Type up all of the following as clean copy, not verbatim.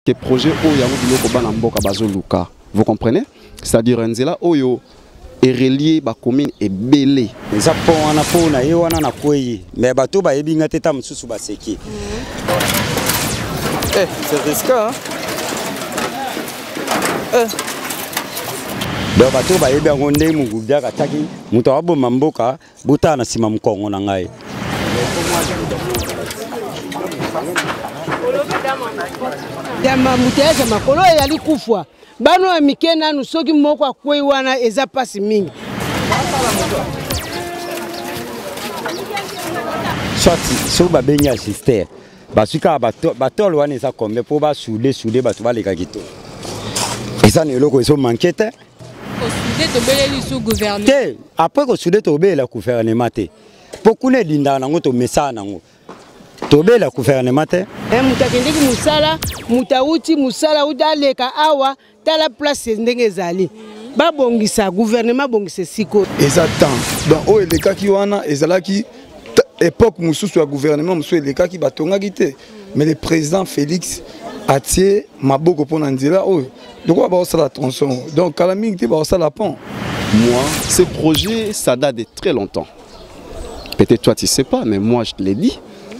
que projet Oya Biloko Bana Mboka Bazoluka. Vous comprenez? C'est-à-dire Nzela Oyo est relié à la commune et belé. Les apons en apon na yewana na Koya. Mais bateau ba yebi ngate tam susu ba seki. C'est risqué, hein? Donc bateau ba yebi ngonde mugubya kataki muto abo mamboka buta na sima mkongo na ngai. Dama muteza makolo yali kufwa. Bano amikena nusoki moko akwei wana eza pasi mingi. Sorti so ba benya sister. Basuka bato wana eza kombe po ba souder bato ba leka kito. Eza ne loko so manquete. Souder to beleli sous gouvernement. Après que souder to belela gouvernement te. Pokune dinda nango to mesa nango. Tobe la gouvernement te. Mutakendeki musala, mutauti musala udaleka awa tala place ndenge zali. Ba bongisa gouvernement bongisa siko. Exactement. Donc o eleka ki wana ezalaki époque mususu ya gouvernement mususu eleka ki batonga kite. Mais le président Felix a tiré maboko pona nzela o. Donc on va ça la tronçon. Donc kalaming te ba ça la pont. Moi, ce projet ça date de très longtemps. Peut-être toi tu sais pas, mais moi je te l'ai dit.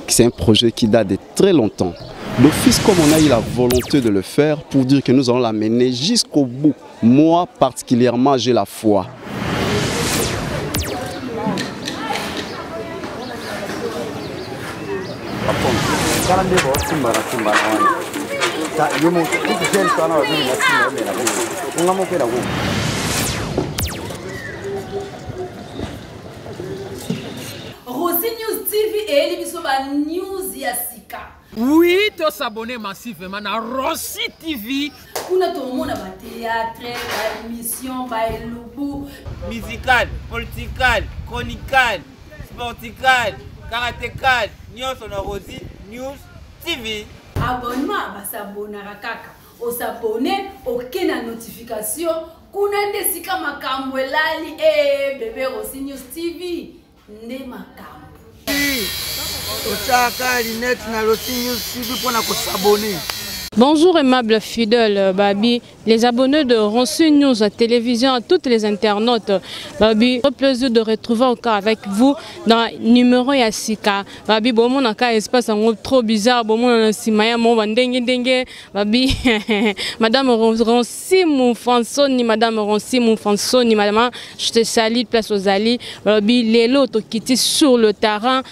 C'est un projet qui date de très longtemps. L'office, comme on a eu la volonté de le faire, pour dire que nous allons l'amener jusqu'au bout. Moi, particulièrement, j'ai la foi. Oui, tu s'abonner massivement à Rossi TV. On a tout le monde à théâtre, à émission, à élubu. Musical, political, chronical, sportical, karatécal, news on Rossi News TV. Abonnement à s'abonner à kaka. On s'abonner, aucune notification. Kuna desika makambo elali bébé Rossi News TV. Ne makambo. Bonjour aimables fidèles, Babi, les abonnés de Rossi News à télévision, à toutes les internautes. Babi, au plaisir de retrouver encore avec vous dans le numéro Yassika. Babi, bon, mon espace trop bizarre, bon, mon simaya, mon dengue, Babi, Madame Rossi Moufansoni, Madame Rossi Moufansoni, Madame, je te salue, place aux alliés. Babi, les lots qui étaient sur le terrain,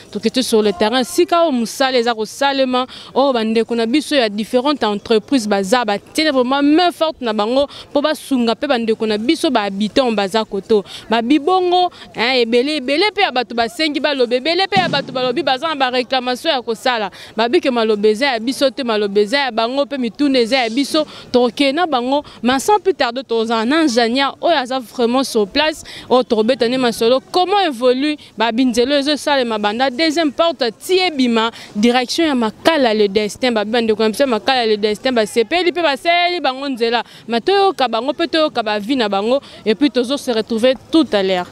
si quand on sale les arros salement, oh, bande qu'on a il y a différentes entreprises bazar, c'est vraiment main forte na bango pour ba sunga pe bande qu'on a biso ba habiter en bazar koto. Ba bibongo, ebele pe abatu ba sengi ba lobebele pe abatu ba lobi bazan ba réclamation ya kosala. Ba bi ke malobeza ya biso te malobeza ya bango pe mituneza ya biso tokena bango, mais sans plus tarder tous en ingénieur oh ya vraiment sur place au trobetane masolo comment évolue ba binzelo zo sale mabanda deuxième porte Ebimi direction ya makala le destin ba bande ko amsa makala le destin ba sepeli pe ba seli bango nzela mato ka bango peto ka ba vie na bango et puis toujours se retrouver tout à l'heure.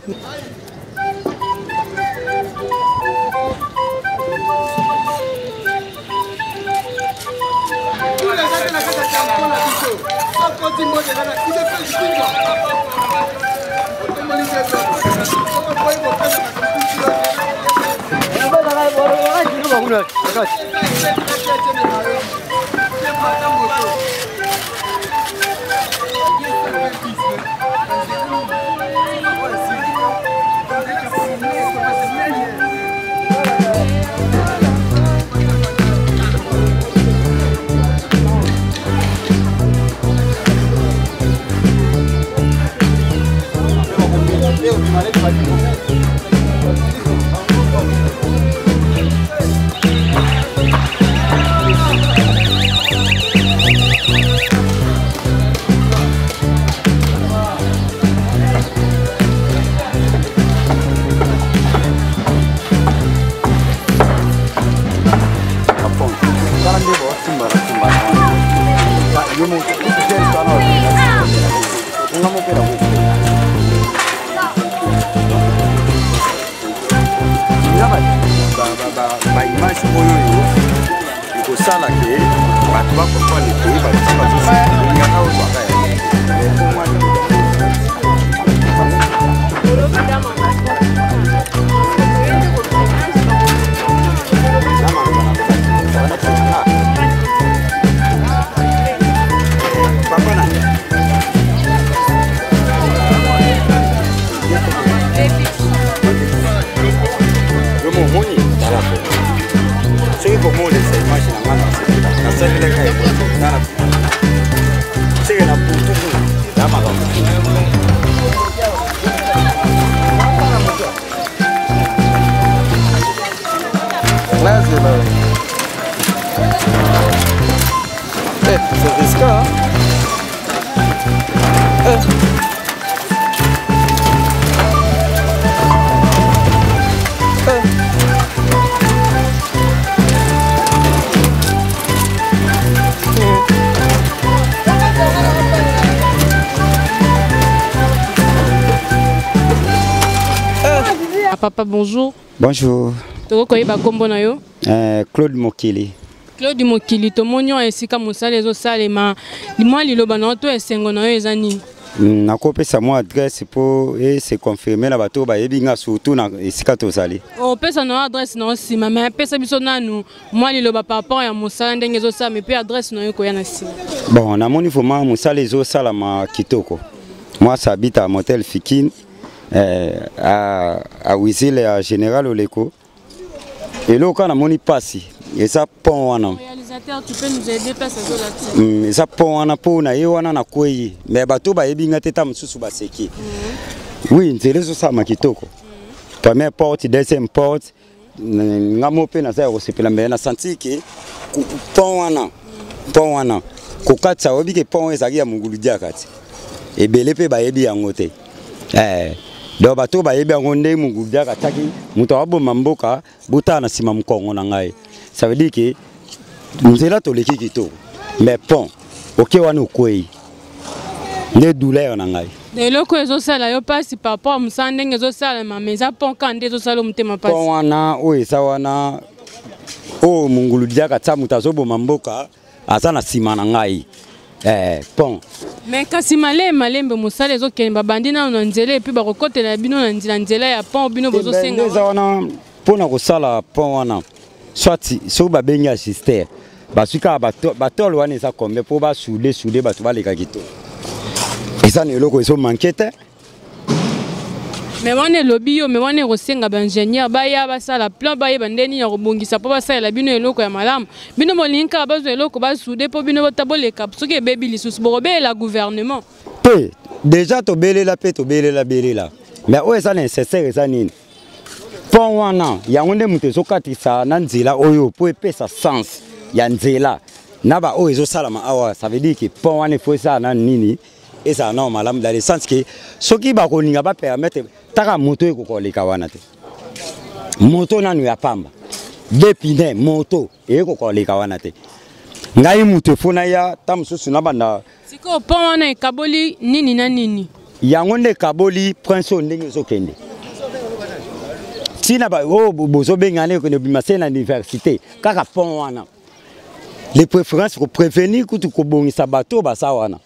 Papa, bonjour. Bonjour. Claude Mokili. Claude Mokili, to monyo esika musale zo salema. Moi liloba na to esengo na yo ezani. Na kopesa mo adresse pour et c'est confirmé na bato ba yebinga surtout na esika to sali. O pesa na adresse na sima mais pesa biso nanu moi liloba par rapport ya musala ndenge zo sa mais pe adresse na yo ko ya na sima. Bon, na moni vraiment musale zo salama kitoko. Moi ça habite à Motel Fikine. À Wizil et à Général Oleko. Et là, quand on a passé, et ça pont. Réalisateur, tu peux nous aider parce que là-dessus. Et ça pont na po na yo na koyi. Mais bateau ba yebi ngate tam susu ba seki. Oui, c'est les ça makitoko. Première porte, deuxième porte, ngamo pe na za osepela mbe na senti ki pont wana. Ko katsa obi ke pont ezaki ya mungulu dia kati. Et belé pe ba yebi yangote. Donc bato ba yebi ngonde mungudia kataki muto abo mamboka buta na sima mkongo na ngai. Ça veut dire que nous là to leki kito mais pont OK wana ukwei ne douleur na ngai. De loko ezo sala yo passe par rapport musande ngezo sala mais ça pont quand ezo sala mutema passe. Pont wana o esa wana o munguludia katsa mutazo bo mamboka asa na sima na ngai. Pont. Mais kasi malembe musale zo kemba bandina na nzela et puis ba kokotela bino na nzela ya pont bino bozo senga. Neza wana pona ko sala pont wana. Soit so ba bengi assister. Ba suka batol wana eza kombe po ba souder ba to ba leka kito. Eza ne loko eso manquete. Mais wana lobby yo mais wana rosenga ba ingénieur ba ya ba sala plan ba yeba ndeni ya robongisa po ba sala bino eloko ya malamu bino molinka ba zo eloko ba souder po bino botaboleka soki ebebi lisusu borobe la gouvernement pe déjà to belela mais o eza nécessaire eza nini pont wana yango nde mutu ezokatisa na nzela oyo po epesa sens ya nzela na ba o ezosalama awa ça veut dire que pont wana faut ça na nini et ça non malamu dans le sens que soki ba koninga ba permettre taka moto eko leka wana te moto nanu ya pamba depine moto eko leka wana te ngai moto fona ya tamsusu na banda siko pont wana ekaboli nini na nini yango nde kaboli prince ndenge zokende tina ba bozo bengane ko ne bimase na université kaka pont wana les préférences pour prévenir kutu ko bongisa bato basa wana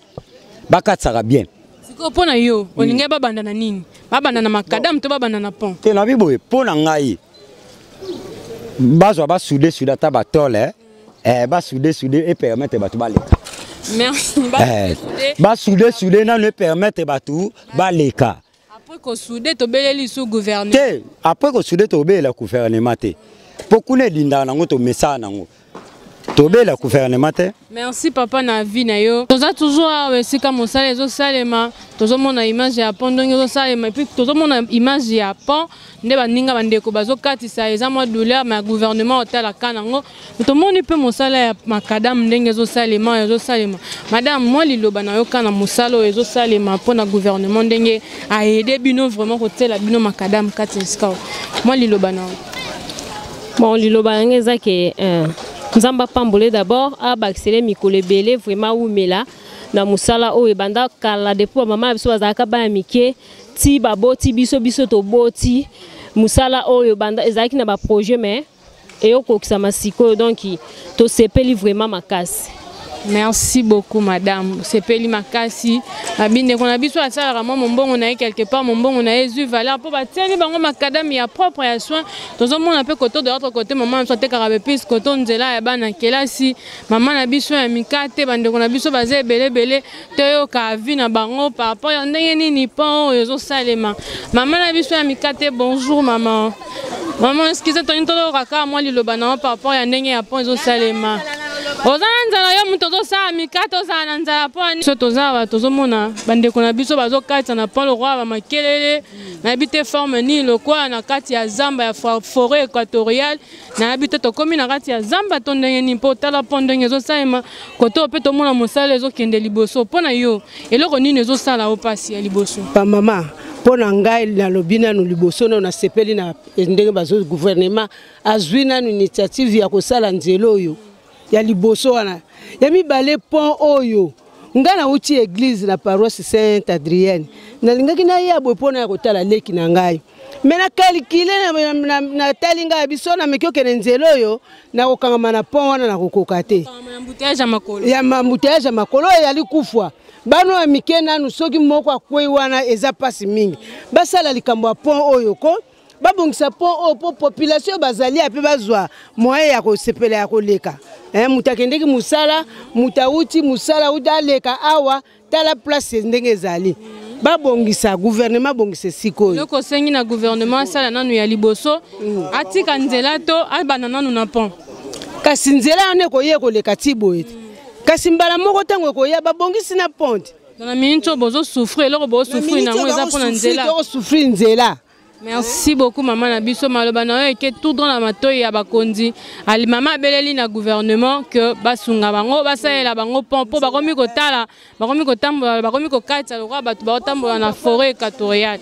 bakatsaka bien. Siko pona yo, olinge babanda na nini? Babanda na makadam to babanda na pont. Te na biboye pona ngai. Bazo ba souder ta batole ba souder et permettre batu baleka. Merci. Ba souder na le permettre batu baleka. Après ko souder to beleli sous gouvernement. Te après ko souder to belela gouvernement te. Pokune dinda na ngoto mesa na ngo. Tobé la gouvernement. Merci papa na vie na yo. Toza toujours c'est comme ça les autres salema. Tozo mona image ya pont donc zo salema et puis tozo mona image ya pont nde baninga bandeko bazo katisa eza moi douleur mais gouvernement otala kanango. To moni pe mosala ya makadam ndenge zo salema. Madame moi liloba na yo kana mosalo ezo salema pona gouvernement ndenge a aider bino vraiment kotela bino makadam katinska. Moi liloba na. Bon liloba ngeza ke Nzamba pambole d'abord a baxele mikole belé vraiment oumela na musala o ebanda kala depuis maman biso azaka ba mike ti baboti biso to boti musala o ebanda ezaki na ba projet mais et au kokisa masiko donc to sepeli vraiment makasi Merci beaucoup, madame. C'est Peli Makasi. On a besoin de ça. Mbongo, on a quelque part. Mbongo, on a eu valeur pour bâtir. On a macadam, il y a propre à soin. Dans un monde un peu côté de l'autre côté, maman, soit carabépis, côté on est là, et ban, si maman a besoin de mikate, on a besoin de belé, belé, teo, kavi, na bango, papa, on a ni pont, et zo salema. Maman a besoin de mikate, bonjour, maman. Maman, excusez-moi, tu as raka, moi, le banana, papa, il y a un nègre à pont, et zo salema. Ozanza yo mutozo sa mikato za nanza poni soto za tozo mona bande kona biso bazo kati na pont le roi ba makelele na habité forme ni le quoi na kati ya zamba ya forêt équatoriale na habité to komi na kati ya zamba to ndenge ni Potala pont ndenge zo saima koto pe to mona mosala zo kende liboso pona yo eloko nini zo sala opasi ya liboso pa mama pona ngai na lobina no liboso na sepeli na ndenge bazo gouvernement azwina no initiative ya kosala nzelo yo ya liboso wana ya mibale pont oyo ngana uti église na paroisse Sainte Adrienne na lingaki na ya bopona ya kotala leki na ngai mena calculer na talinga biso na mekyo kene nzelo yo na kokangama na pont wana na kokoka te ya mbouteillage makolo ya likufwa bano ya mikena nu soki moko akwei wana eza pasi mingi basala likambo ya pont oyo ko babongisa pont po population bazali ape bazwa moyen ya kosepela ya koleka mutakendeki musala mutauti musala udaleka awa tala place ndenge ezali babongisa gouvernement bongisa sikoyo loko sengi na gouvernement sala nanu ya liboso atika nzela to abana nanu na pont kasi nzela ne koye koleka tiboete kasi mbala moko tango koya babongisi na pont na mincho bozo souffrir loko bozo souffrir na ngo eza pona nzela to souffrir nzela. Merci beaucoup maman na biso maloba na ke tout dans la matoyi ya bakonzi ali mama beleli na gouvernement que basunga bango basaela bango pont po bakomi kotala bakomi kotambola bakomi kokatisa lokwa bato baotambola na forêt équatoriale.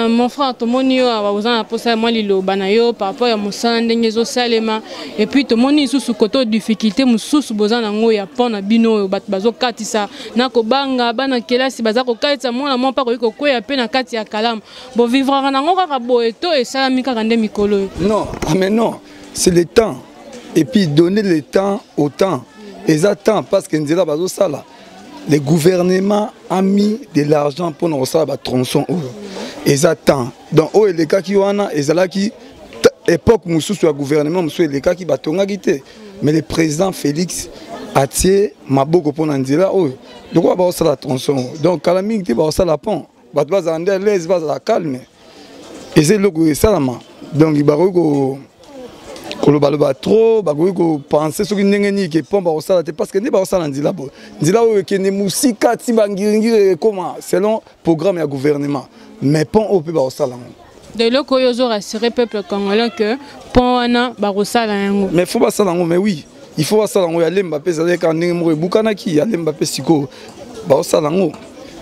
Mon frère tomoni yo abazana posa moi liloba na yo par rapport ya mosala ndenge zo salema et puis tomoni susu koto difficulté mususu bozana ngo ya pont na bino bato bazo katisa na kobanga bana kelasi bazako katisa mona mo pa ko koya pe na kati ya kalamu bo vivre na non, mais non, c'est le temps. Et puis donner le temps au temps. Et ça temps, parce que le gouvernement a mis de l'argent pour nous faire des tronçons. Et ça temps. Donc, les cas qui ont époque où le gouvernement, les cas qui ont mais le président Felix a tiré Mbongo pour nous dire donc on va faire la tronçon. Donc, quand la mine va faire la pont, on va faire l'aise, on va calme. Et c'est le goût salama. Donc il va trop, il va penser sur une négénie qui est pas parce que n'est pas ça ndila bo. Ndila où que ne musika tibangiringi comment selon le programme du gouvernement. Mais pont au peut ba salama. De loko yozo rassurer peuple congolais que pont ana ba salama. Mais faut pas salama mais oui, il faut salama ya Mbappé ça quand ndenge bukana ki ya Mbappé siko ba salama.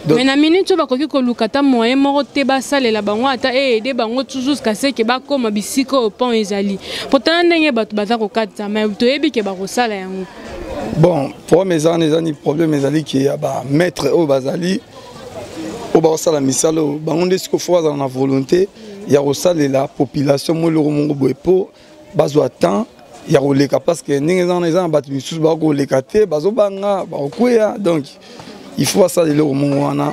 Mais na minute tu bakoki kolukata moyen moko te basalela bango ata aider bango toujours kase ke bakoma bisiko au pont ezali pourtant ndenge bato baza kokata mais toyebi ke bakosala yango bon pour mes années problème ezali ki ya ba maître au bazali au bakosala misalo bango ndesiko fois dans la volonté ya kosalela population moloro mongo boepo bazwa temps ya koleka parce que ndenge za bato bisusu bakoleka te bazobanga bakoya donc il faut ça le moment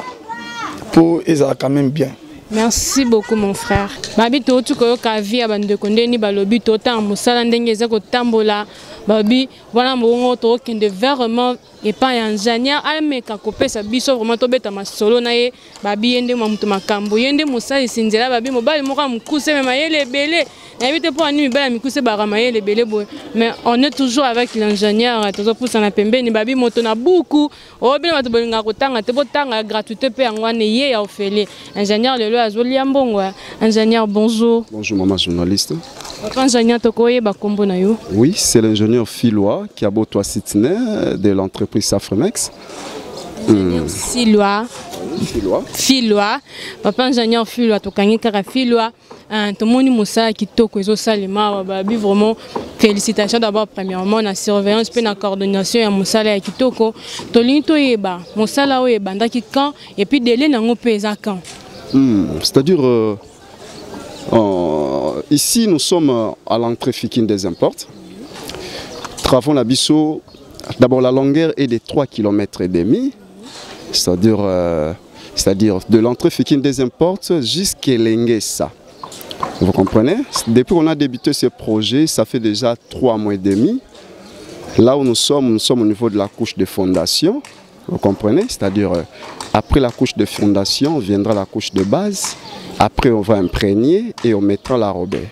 pour ça quand même bien. Merci beaucoup mon frère. Babi to tu ko ka vie abande konde ni balobi to ta musala ndenge za ko tambola babi voilà mbongo to kende vraiment et pas ingénieur almeka kopesa biso vraiment to beta masolo na ye babi yende mamuto makambo yende musala sinzela babi mobali moka mukuse mema yele belé invité pour ani mibala mikuse barama yele belé boy mais on est toujours avec l'ingénieur toujours pour sana pembe ni babi moto na beaucoup obina bato bolinga kotanga te botanga gratuité pe ngwane ye ya ofele ingénieur le azoli Mbongo. Ingénieur, bonjour. Bonjour maman journaliste. Ingénieur Tokoye bakombo na yo. Oui, c'est l'ingénieur Filois qui a beau Sitine de l'entreprise Safremex. Filois. Papa ingénieur Filois tokangi kaka Filois. Tomoni Moussa kitoko ezo salima babi vraiment félicitations d'abord premièrement na surveillance pe na coordination ya Moussa ya kitoko. Tolingi toyeba Moussa la oyeba ndaki quand et puis délai nango pe eza quand. C'est-à-dire, ici nous sommes à l'entrée Fikine des imports. Travaux la bisso D'abord, la longueur est de 3,5 km, c'est-à-dire de l'entrée Fikine deuxième porte jusqu'à Elengesa. Vous comprenez? Depuis qu'on a débuté ce projet, ça fait déjà 3 mois et demi. Là où nous sommes au niveau de la couche de fondation. Vous comprenez? C'est-à-dire, après la couche de fondation, viendra la couche de base. Après, on va imprégner et on mettra la robée.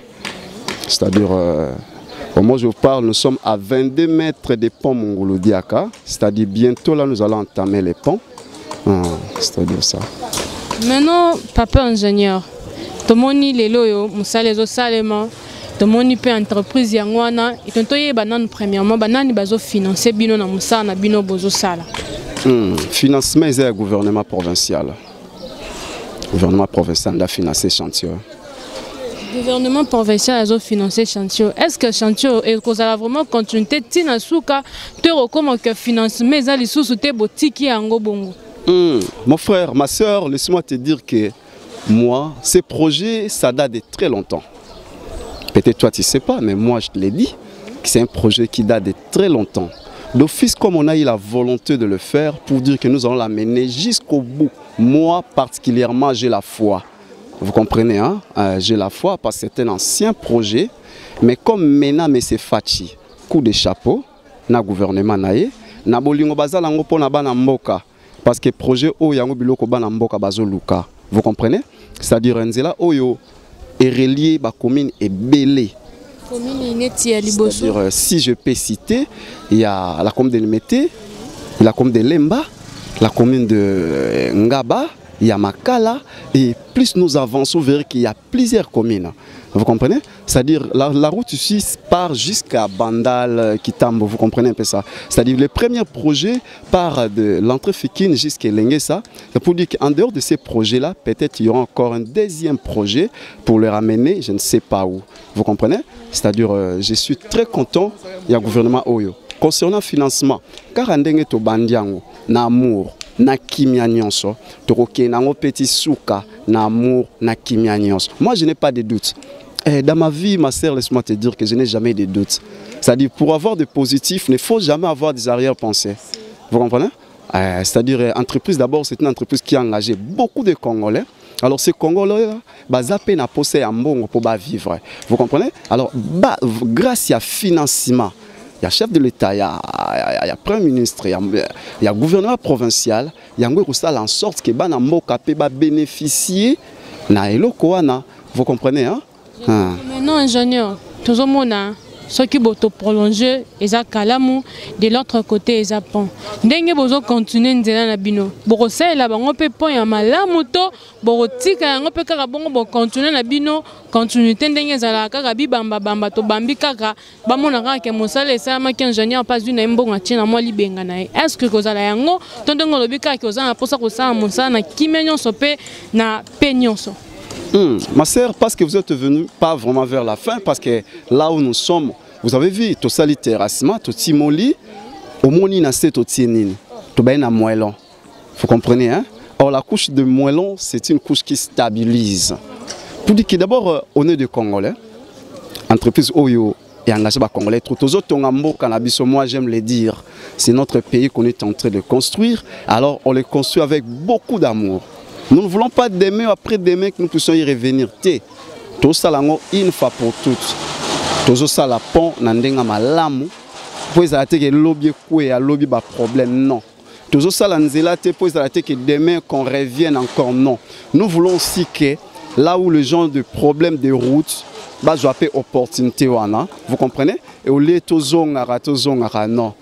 C'est-à-dire, au moment où je vous parle, nous sommes à 22 mètres des ponts Mongolo-Diaka. C'est-à-dire, bientôt, là, nous allons entamer les ponts. C'est-à-dire ça. Maintenant, papa ingénieur, tout le monde est là, les salema, tout le monde peut entreprise yangwana, et tout le monde premièrement, banani bazo financer bino na musa na bino bozo sala. Financement est le gouvernement provincial. Le gouvernement provincial a financé le chantier. Le gouvernement provincial a financé le chantier. Est-ce que le chantier est vraiment continuité? Tina souka, tu recommandes que le financement est le sous-souté botiki yango bongo. Mon frère, ma soeur, laisse-moi te dire que moi, ces projets, ça date de très longtemps. Peut-être toi tu ne sais pas, mais moi je te l'ai dit, que c'est un projet qui date de très longtemps. D'office, comme on a eu la volonté de le faire, pour dire que nous allons l'amener jusqu'au bout. Moi, particulièrement, j'ai la foi. Vous comprenez, hein? J'ai la foi parce que c'est un ancien projet. Mais comme maintenant, c'est Fachi, coup de chapeau, na gouvernement naïe, na bolingo bazala ngo pona bana mboka. Parce que le projet Oyango Biloko Banamboka Bazoluka. Vous comprenez? C'est-à-dire Nzela Oyo est relié à la commune et Belé. C'est-à-dire, si je peux citer, il y a la commune de Limete, la commune de Lemba, la commune de Ngaba, il y a Makala, et plus nous avançons, vous verrez qu'il y a plusieurs communes. Vous comprenez? C'est-à-dire la route ici part jusqu'à Bandal, Kitambo, vous comprenez un peu ça? C'est-à-dire le premier projet part de l'entrée Fikine jusqu'à Elengesa. C'est pour dire qu'en dehors de ces projets-là, peut-être il y aura encore un deuxième projet pour le ramener, je ne sais pas où. Vous comprenez? C'est-à-dire je suis très content, il y a le gouvernement Oyo. Concernant le financement, car andenge to bandiango, na amour, na kimia nyonso, to roke na ngo petit souka, na amour, na kimia nyonso. Moi je n'ai pas de doute. Dans ma vie, ma sœur, laisse-moi te dire que je n'ai jamais de doutes. C'est-à-dire, pour avoir de positif, il ne faut jamais avoir des arrière-pensées. Vous comprenez? C'est-à-dire, entreprise, d'abord, c'est une entreprise qui a engagé beaucoup de Congolais. Alors, ces Congolais, ils ont peine à posséder un Mbongo pour vivre. Vous comprenez? Alors, grâce à financement, il y a chef de l'État, il y a Premier ministre, il y a gouvernement provincial, il y a en sorte que les Mbongo puissent bénéficier de Koya. Vous comprenez? Hein? Maintenant, ingénieur, tout le monde, ceux qui vont prolonger, ils ont Kalamu, de l'autre côté, ils ont Pont. Dengue bozo continuer nzela na bino. Borosé là, on peut pas y malamu to, borotika, on peut carabon continuer na bino, continuité dengue zala karabi bamba bamba to bambi kaka, bamona kaka ke mosale ça ma ki ingénieur pas une mbongo tina moi libenga na. Est-ce que kozala yango, tondongo lobika ke ozana posa ko sa mosala na kimenyon sope na penyonso. Ma sœur, parce que vous êtes venu pas vraiment vers la fin, parce que là où nous sommes, vous avez vu, tout ça, littéralement, tout timoli, au moni na c'est tout tienine, tout bien à moellon. Vous comprenez, hein? Or, la couche de moellon, c'est une couche qui stabilise. Pour dire que d'abord, on est des Congolais, entreprise Oyo et engagé par Congolais, tout aux autres, moi j'aime le dire, c'est notre pays qu'on est en train de construire, alors on le construit avec beaucoup d'amour. Nous ne voulons pas demain ou après demain que nous puissions y revenir. Tout ça une fois pour toutes. Tout ça la pont nandenga malamu. Pour arrêter que lobby Koya lobby ba problème non. Tout ça la nzela pour arrêter que demain qu'on revienne encore non. Nous voulons aussi que là où les gens de problèmes de route bah je appelle opportunité wana. Vous comprenez? Et au lieu tozongara non.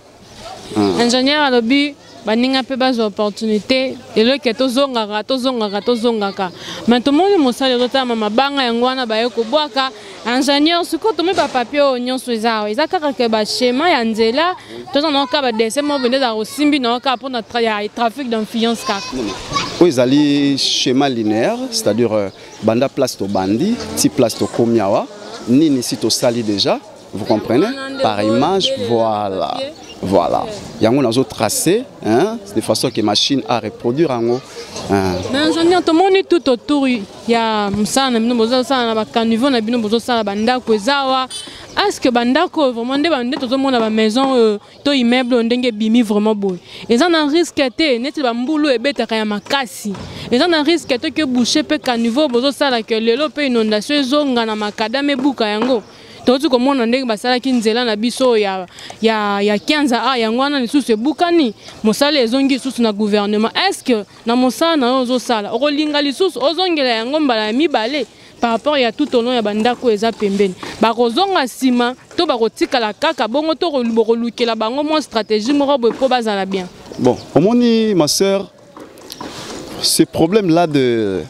Ingénieur à lobby baninga pe bas opportunité et le que tozongaka mais tout le monde mosala lota mama banga yangwana ba yeko bwaka ingénieur suko to me ba papier nyonso ezao ezakaka ke ba schéma ya nzela tozana ka ba dessin mo vende za osimbi na ka pour notre trafic d'influence ka oui zali schéma linéaire c'est-à-dire banda place to bandi ti place to komiawa nini si to sali déjà vous comprenez par image voilà. Voilà. Il y a un tracé, hein, de façon que la machine a reproduire en haut. Mais ingénieur, tout le monde est tout autour. Il y a Moussa, il y a Caniveau, il y a Banda, est-ce que bandako vraiment nde bande tout le monde a maison to immeuble ndenge bimi vraiment boy ils ont un risque té neti ba mbulu ebetaka ya makasi ils ont un risque té que boucher pe caniveau bozo sala que lelo pe inondation ezonga na makadame buka yango tozu komona ndenge basala kinzela na biso ya 15 a yango wana lisusu ebukani mosala ezongi lisusu na gouvernement est-ce que na mosala na ozo sala okolinga lisusu ozongela yango mbala ya mibale par rapport à tout au long ya bandako eza pembeni bakozonga sima to bakotikala kaka bongo to kolukela bango mo stratégie moko boye po bazala bien. Bon, omoni ma sœur, ce problème là de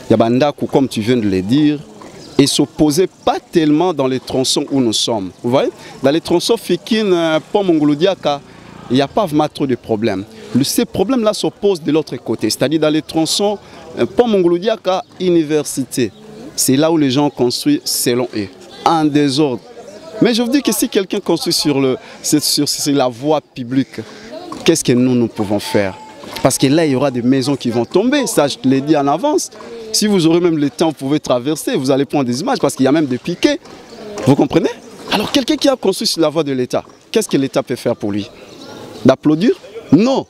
ya bandako comme tu viens de le dire et s'opposait pas tellement dans les tronçons où nous sommes. Vous voyez, dans les tronçons Fikine, Pont Mongolodiaka, il n'y a pas vraiment trop de problèmes. Ces problèmes-là s'opposent de l'autre côté, c'est-à-dire dans les tronçons Pont Mongolodiaka, université. C'est là où les gens construisent selon eux, en désordre. Mais je vous dis que si quelqu'un construit sur la voie publique, qu'est-ce que nous pouvons faire? Parce que là, il y aura des maisons qui vont tomber, ça je te l'ai dit en avance. Si vous aurez même le temps, vous pouvez traverser, vous allez prendre des images parce qu'il y a même des piquets. Vous comprenez? Alors quelqu'un qui a construit sur la voie de l'État, qu'est-ce que l'État peut faire pour lui? D'applaudir? Non.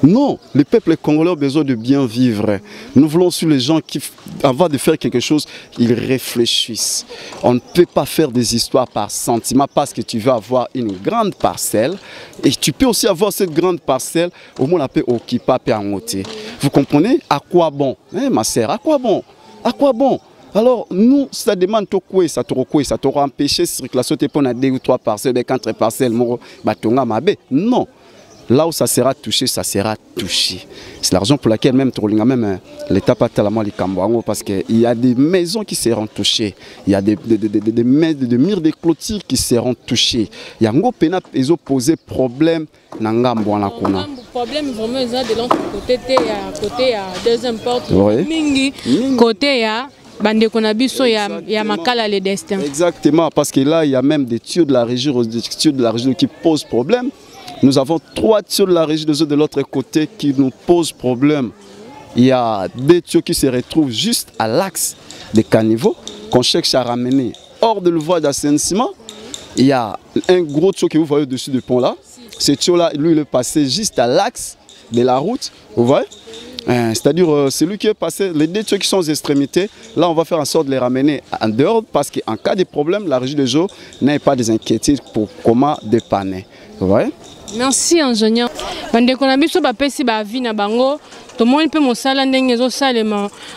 Non, le peuple congolais a besoin de bien vivre. Nous voulons sur les gens qui, avant de faire quelque chose, ils réfléchissent. On ne peut pas faire des histoires par sentiment parce que tu veux avoir une grande parcelle et tu peux aussi avoir cette grande parcelle, au moins la paix occuper à moitié. Vous comprenez? À quoi bon? Ma sœur, à quoi bon? À quoi bon? Alors, nous, ça demande ça t'aura empêché de circulation pour 2 ou 3 parcelles, 4 parcelles, non. Là où ça sera touché, ça sera touché. C'est la raison pour laquelle même l'État pas tellement les Cambouango parce qu'il y a des maisons qui seront touchées. Il y a des murs de clôture qui seront touchés. Il y a un posé problème. Le problème vraiment de l'autre côté, côté à deuxième porte. Mingi côté ya bande konabiso ya makala le destin. Exactement, parce que là il y a même des tuyaux de la région qui posent problème. Nous avons 3 tuyaux de la régie de l'autre côté qui nous posent problème. Il y a 2 tuyaux qui se retrouvent juste à l'axe des caniveaux qu'on cherche à ramener hors de l'ouvrage d'assainissement. Il y a un gros tuyau que vous voyez au-dessus du pont là. Ce tuyau-là, lui, il est passé juste à l'axe de la route. Vous voyez? C'est-à-dire, celui qui est passé, les 2 tuyaux qui sont aux extrémités, là, on va faire en sorte de les ramener en dehors parce qu'en cas de problème, la régie de eaux n'a pas des inquiétudes pour comment dépanner. Vous voyez? Merci ingénieur. Bande konabiso ba pesi ba vie na bango. Tout le monde peut me saler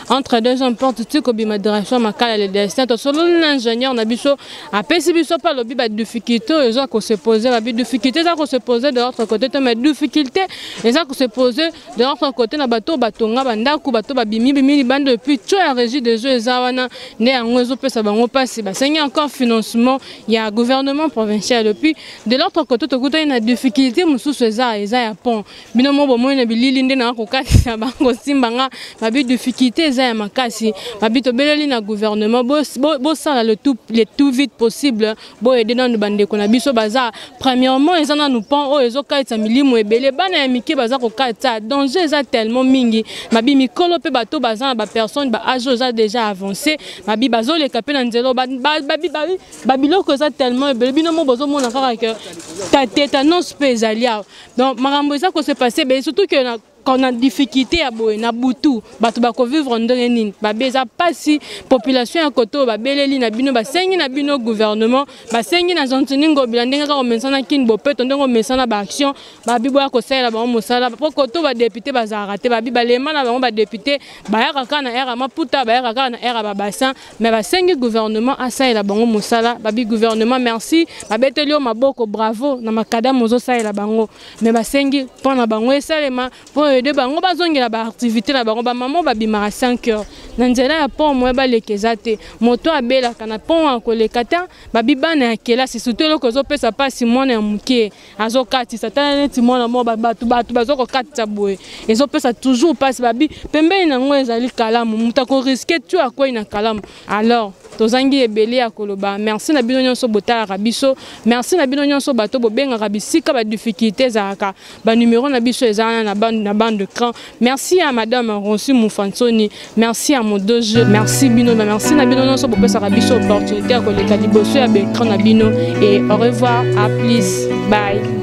entre 2 portes tu kobima direction makala le destin to solo l'ingénieur na biso a pesi biso pas lobi ba difficulté ils ont se poser la difficulté ça se poser de l'autre côté mais difficulté ils ont se poser de l'autre côté na bato batonga bandaku bato ba bimi bande depuis tout la régie des jeux zawana né en ozo pesa bango passer ba seigneur encore financement il y a gouvernement provincial depuis de l'autre côté to kuta une difficulté mususu eza ya pont binomo bomo na bilili ndena ko kati bango simbanga babi difficulté za makasi babi to beleli na gouvernement bo sala le tout vite possible bo aider dans bande ko na biso baza premièrement ils en nous pont o ezo kaita milimo ebele bana ya mike baza ko kaita danger za tellement mingi babi mikolo pe bato baza ba personne ba âge za déjà avancé babi bazo le kapena nzelo babi loko za tellement ebele binomo bozo mona kaka que tétanos pe zalia donc marambo ça ko se passer mais surtout que quand on a difficulté à boire, na butu, bato bako vivre en donnée, babeza pas si population à côté, babeleli na bino, basengi na bino gouvernement, basengi na jantiningo bilandinga ko mensana kin bopet, ndongo mensana ba action, babibo ya kosala ba mosala, po koto ba député bazarate, babi balema na ba député, ba ya kaka na era maputa, ba ya kaka na era ba bassin, mais basengi gouvernement asa la bango mosala, babi gouvernement merci, babetelio maboko bravo na makada mozo sa la bango, mais basengi pona bango esalema po de bango bazongela ba activité na bango ba maman ba bimara 5 heures nanzela ya pont mo ba lekezate moto abela kana pont akolekata ba bibana ya kelasi surtout loko zo pesa pasi mona ya muke azokati satana neti mona mo ba batu bazoko katisa boye ezo pesa toujours pasi babi pembeni na ngo ezali kalamu mutako risquer tu akoi na kalamu alors tozangi ebele ya koloba merci na bino nyonso botala rabiso merci na bino nyonso bato bobenga rabisika ba difficulté zaka ba numéro na biso ezana na bande de cran merci à madame Ronsi Moufansoni merci à mon 2 jeux. Merci Bino, merci na Bino non so pour ça biso opportunité à collecter liboso ya Bertrand na Bino et au revoir, à plus, bye.